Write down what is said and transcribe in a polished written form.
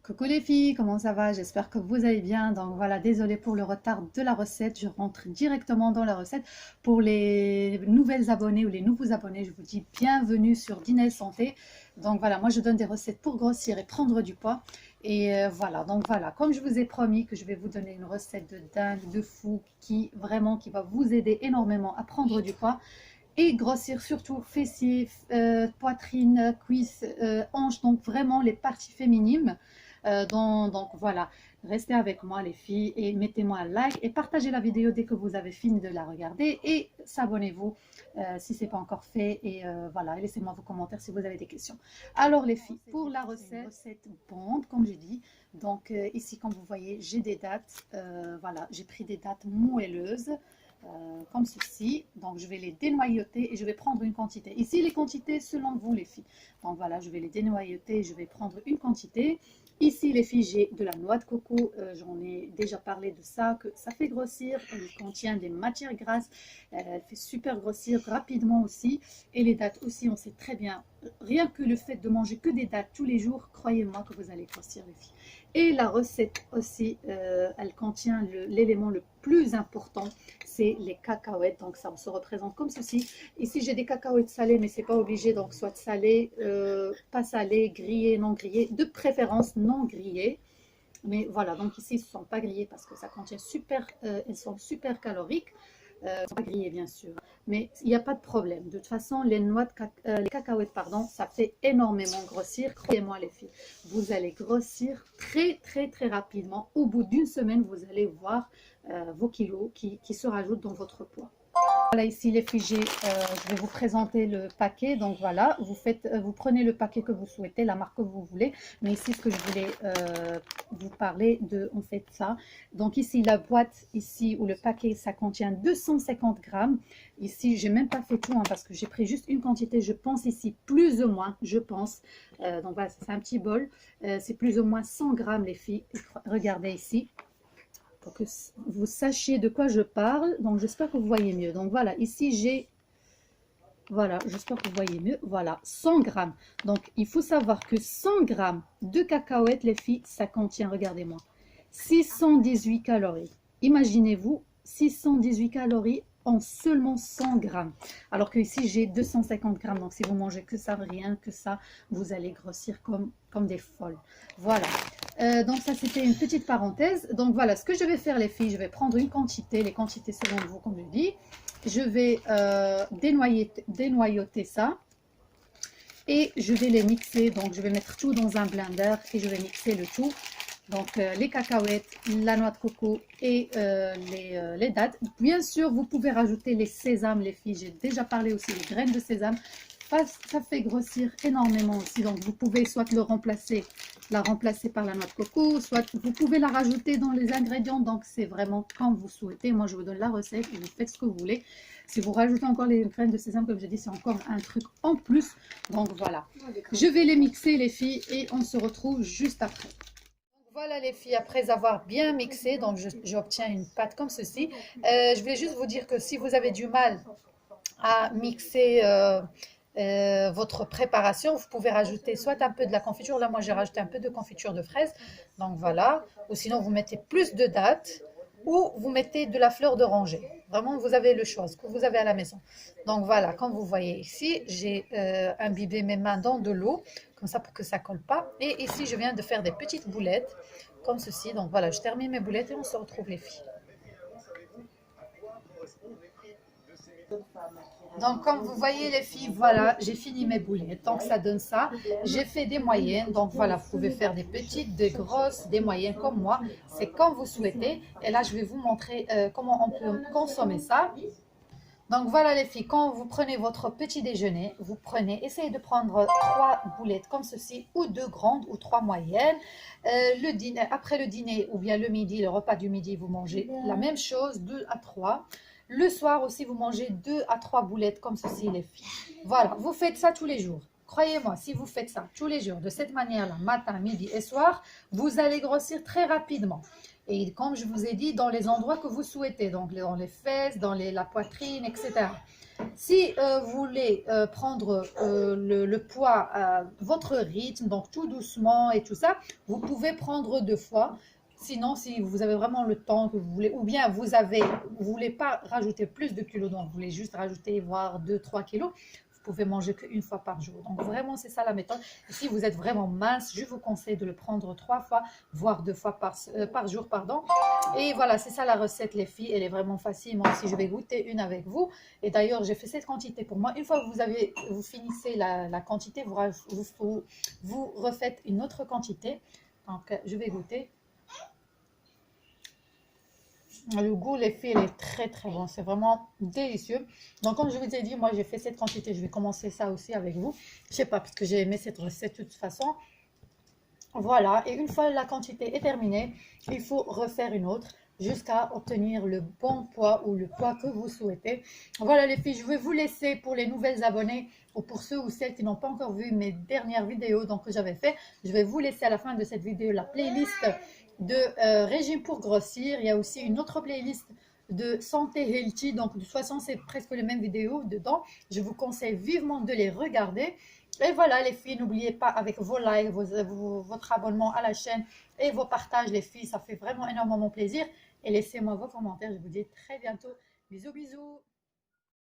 Coucou les filles, comment ça va? J'espère que vous allez bien. Donc voilà, désolée pour le retard de la recette. Je rentre directement dans la recette. Pour les nouvelles abonnées ou les nouveaux abonnés, je vous dis bienvenue sur Dîner Santé. Donc voilà, moi je donne des recettes pour grossir et prendre du poids. Et voilà, donc voilà, comme je vous ai promis que je vais vous donner une recette de dingue, de fou, qui va vous aider énormément à prendre du poids et grossir, surtout fessiers, poitrine, cuisses, hanches, donc vraiment les parties féminines. Donc voilà, restez avec moi les filles et mettez-moi un like et partagez la vidéo dès que vous avez fini de la regarder et s'abonnez-vous si ce n'est pas encore fait et voilà, laissez-moi vos commentaires si vous avez des questions. Alors les filles, pour la recette bande comme j'ai dit, donc ici comme vous voyez j'ai des dattes, voilà, j'ai pris des dattes moelleuses. Comme ceci, donc je vais les dénoyauter et je vais prendre une quantité. Ici les quantités selon vous les filles, donc voilà, je vais les dénoyauter et je vais prendre une quantité. Ici les filles, j'ai de la noix de coco, j'en ai déjà parlé de ça, que ça fait grossir, elle contient des matières grasses, elle fait super grossir rapidement aussi, et les dattes aussi, on sait très bien, rien que le fait de manger que des dattes tous les jours, croyez-moi que vous allez grossir les filles. Et la recette aussi, elle contient l'élément le plus important, c'est les cacahuètes. Donc ça, on se représente comme ceci. Ici, j'ai des cacahuètes salées, mais c'est pas obligé. Donc soit salées, pas salées, grillées, non grillées. De préférence non grillées. Mais voilà, donc ici, ce ne sont pas grillées parce que ça contient elles sont super caloriques. Pas grillées bien sûr, mais il n'y a pas de problème. De toute façon, les cacahuètes, pardon, ça fait énormément grossir. Croyez-moi les filles, vous allez grossir très rapidement. Au bout d'une semaine, vous allez voir vos kilos qui se rajoutent dans votre poids. Voilà, ici les filles, je vais vous présenter le paquet. Donc voilà, vous prenez le paquet que vous souhaitez, la marque que vous voulez. Mais ici, ce que je voulais vous parler de, en fait, ça. Donc ici, la boîte, ici, ou le paquet, ça contient 250 grammes. Ici, j'ai même pas fait tout, hein, parce que j'ai pris juste une quantité. Je pense ici, plus ou moins, je pense. Donc voilà, c'est un petit bol. C'est plus ou moins 100 grammes, les filles. Regardez ici. Pour que vous sachiez de quoi je parle. Donc j'espère que vous voyez mieux. Donc voilà, ici j'ai, voilà, j'espère que vous voyez mieux. Voilà, 100 grammes. Donc il faut savoir que 100 grammes de cacahuètes, les filles, ça contient, regardez-moi, 618 calories. Imaginez-vous, 618 calories en seulement 100 grammes. Alors que ici j'ai 250 grammes. Donc si vous mangez que ça, rien que ça, vous allez grossir comme des folles. Voilà. Donc ça c'était une petite parenthèse. Donc voilà ce que je vais faire les filles, je vais prendre une quantité, les quantités selon vous comme je dis. Je vais dénoyauter ça et je vais les mixer. Donc je vais mettre tout dans un blender et je vais mixer le tout. Donc les cacahuètes, la noix de coco et les dattes. Bien sûr vous pouvez rajouter les sésames les filles, j'ai déjà parlé aussi des graines de sésame. Ça fait grossir énormément aussi, donc vous pouvez soit la remplacer par la noix de coco, soit vous pouvez la rajouter dans les ingrédients, donc c'est vraiment quand vous souhaitez. Moi je vous donne la recette et vous faites ce que vous voulez. Si vous rajoutez encore les graines de sésame, comme je dis, c'est encore un truc en plus. Donc voilà, je vais les mixer les filles et on se retrouve juste après. Voilà les filles, après avoir bien mixé, donc j'obtiens une pâte comme ceci. Je voulais juste vous dire que si vous avez du mal à mixer votre préparation, vous pouvez rajouter soit un peu de la confiture, là moi j'ai rajouté un peu de confiture de fraise, donc voilà, ou sinon vous mettez plus de dattes, ou vous mettez de la fleur d'oranger, vraiment vous avez le choix, ce que vous avez à la maison. Donc voilà, comme vous voyez ici, j'ai imbibé mes mains dans de l'eau, comme ça pour que ça colle pas, et ici je viens de faire des petites boulettes, comme ceci, donc voilà, je termine mes boulettes et on se retrouve les filles. Donc, comme vous voyez les filles, voilà, j'ai fini mes boulettes. Donc, ça donne ça. J'ai fait des moyennes. Donc, voilà, vous pouvez faire des petites, des grosses, des moyennes comme moi. C'est comme vous souhaitez. Et là, je vais vous montrer comment on peut consommer ça. Donc, voilà les filles, quand vous prenez votre petit déjeuner, essayez de prendre 3 boulettes comme ceci, ou 2 grandes, ou 3 moyennes. Après le dîner, ou bien le midi, le repas du midi, vous mangez la même chose, 2 à 3. Le soir aussi, vous mangez 2 à 3 boulettes comme ceci, les filles. Voilà, vous faites ça tous les jours. Croyez-moi, si vous faites ça tous les jours, de cette manière-là, matin, midi et soir, vous allez grossir très rapidement. Et comme je vous ai dit, dans les endroits que vous souhaitez, donc dans les fesses, dans la poitrine, etc. Si vous voulez prendre le poids à votre rythme, donc tout doucement et tout ça, vous pouvez prendre 2 fois. Sinon, si vous avez vraiment le temps que vous voulez, ou bien vous voulez pas rajouter plus de kilos, donc vous voulez juste rajouter voire 2, 3 kilos, vous pouvez manger qu'une fois par jour. Donc vraiment, c'est ça la méthode. Et si vous êtes vraiment mince, je vous conseille de le prendre 3 fois, voire 2 fois par jour, pardon. Et voilà, c'est ça la recette, les filles. Elle est vraiment facile. Moi aussi, je vais goûter une avec vous. Et d'ailleurs, j'ai fait cette quantité pour moi. Une fois que vous finissez la quantité, vous refaites une autre quantité. Donc, je vais goûter. Le goût, les filles, il est très très bon. C'est vraiment délicieux. Donc, comme je vous ai dit, moi, j'ai fait cette quantité. Je vais commencer ça aussi avec vous. Je sais pas, parce que j'ai aimé cette recette de toute façon. Voilà, et une fois la quantité est terminée, il faut refaire une autre jusqu'à obtenir le bon poids ou le poids que vous souhaitez. Voilà les filles, je vais vous laisser pour les nouvelles abonnés ou pour ceux ou celles qui n'ont pas encore vu mes dernières vidéos donc, que j'avais fait. Je vais vous laisser à la fin de cette vidéo la playlist de régime pour grossir. Il y a aussi une autre playlist de santé healthy, donc de toute façon c'est presque les mêmes vidéos dedans. Je vous conseille vivement de les regarder. Et voilà les filles, n'oubliez pas avec vos likes, votre abonnement à la chaîne et vos partages les filles, ça fait vraiment énormément plaisir. Et laissez-moi vos commentaires, je vous dis très bientôt. Bisous bisous.